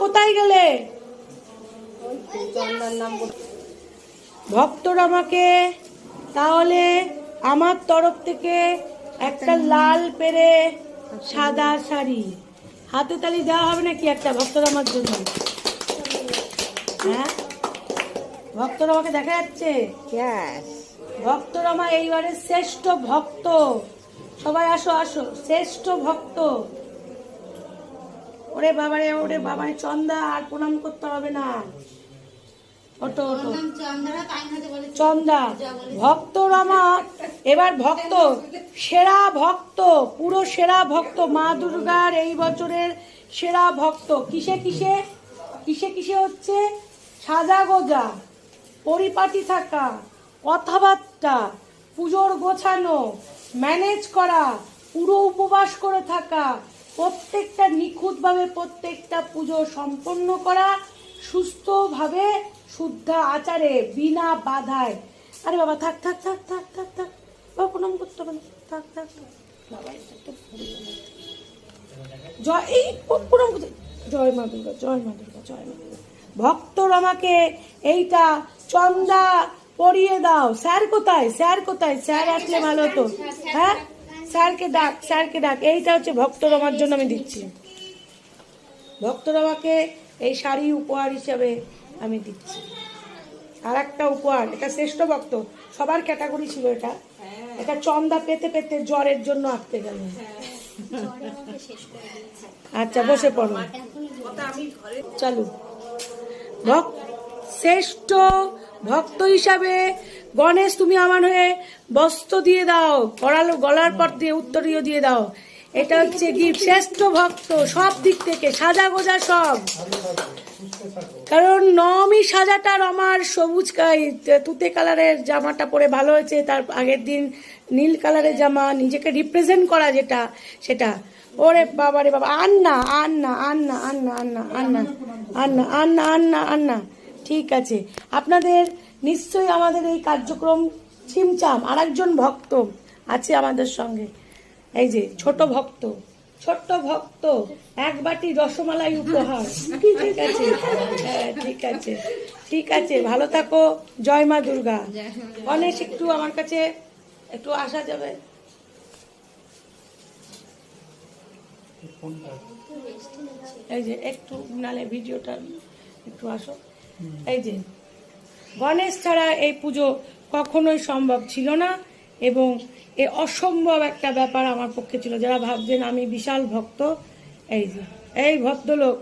কোথায় গেলে? ভক্তরমাকে তাহলে আমার তরফ থেকে একটা লাল পেরে সাদা শাড়ি, হাতে তালি দেওয়া হবে নাকি একটা ভক্তরমার জন্য? হ্যাঁ, ভক্তরমাকে দেখা যাচ্ছে। ভক্তরমা এইবারে শ্রেষ্ঠ ভক্ত। সবাই আসো আসো, শ্রেষ্ঠ ভক্ত। ওরে বাবারে, ওরে বাবারে, চন্দা আর প্রণাম করতে হবে না। ওটো ওটো চন্দা। ভক্তরমা এবার ভক্ত, সেরা ভক্ত, পুরো সেরা ভক্ত, মা দুর্গার এই বছরের সেরা ভক্ত। কিসে কিসে কিসে কিসে হচ্ছে? সাজা গোজা, পরিপাটি থাকা, কথাবার্তা, পুজোর গোছানো, ম্যানেজ করা, পুরো উপবাস করে থাকা, প্রত্যেকটা নিখুঁতভাবে প্রত্যেকটা পুজো সম্পন্ন করা, সুস্থভাবে শুদ্ধ আচারে, বিনা বাধায়। আরে বাবা থাক থাক থাক থাক থাক থাক, বাবা প্রণাম করতে হবে না, থাক থাক বাবা। জয়, এই প্রণাম করতে, জয় মা দুর্গা, জয় মা দুর্গা, জয় মা দুর্গা। ভক্তরমাকে এইটা চন্দা পরিয়ে দাও। স্যার কোথায়? স্যার কোথায়? স্যার আসলে ভালো হতো। হ্যাঁ, স্যারকে ডাক, স্যারকে ডাক। এইটা হচ্ছে ভক্তরমার জন্য আমি দিচ্ছি। ভক্তরমাকে এই শাড়ি উপহার হিসাবে আমি দিচ্ছি। আর একটা উপহার, এটা শ্রেষ্ঠ ভক্ত, সবার ক্যাটাগরি ছিল এটা। এটা চন্দা পেতে পেতে জ্বরের জন্য আঁকতে গেল। আচ্ছা বসে পড়ো, চালু। শ্রেষ্ঠ ভক্ত হিসাবে গণেশ, তুমি আমার হয়ে বস্ত্র দিয়ে দাও, গলার পর দিয়ে উত্তরীয় দিয়ে দাও। এটা হচ্ছে গিফট। শ্রেষ্ঠ ভক্ত সব দিক থেকে, সাজা গোজা সব। কারণ নবমী সাজাটার আমার সবুজ তুতে কালারের জামাটা পরে ভালো হয়েছে। তার আগের দিন নীল কালারের জামা, নিজেকে রিপ্রেজেন্ট করা যেটা, সেটা। ওরে বাবা রে বাবা, আন্না আন্না আন্না আন্না আন্না আন্না আন্না আন্না আন্না আন্না। ঠিক আছে, আপনাদের নিশ্চয়ই আমাদের এই কার্যক্রম ছিমছাম। আর একজন ভক্ত আছে আমাদের সঙ্গে, এই যে ছোট ভক্ত, ছোট্ট ভক্ত, এক বাটি রসমালাই উপহার। ঠিক আছে, হ্যাঁ ঠিক আছে, ঠিক আছে, ভালো থাকো। জয় মা দুর্গা। গণেশ একটু আমার কাছে একটু আসা যাবে? এই যে একটু, নালে ভিডিওটা একটু আসো। এই যে গণেশ ছাড়া এই পুজো কখনোই সম্ভব ছিল না, এবং এ অসম্ভব একটা ব্যাপার আমার পক্ষে ছিল। যারা ভাবছেন আমি বিশাল ভক্ত, এই যে এই ভদ্রলোক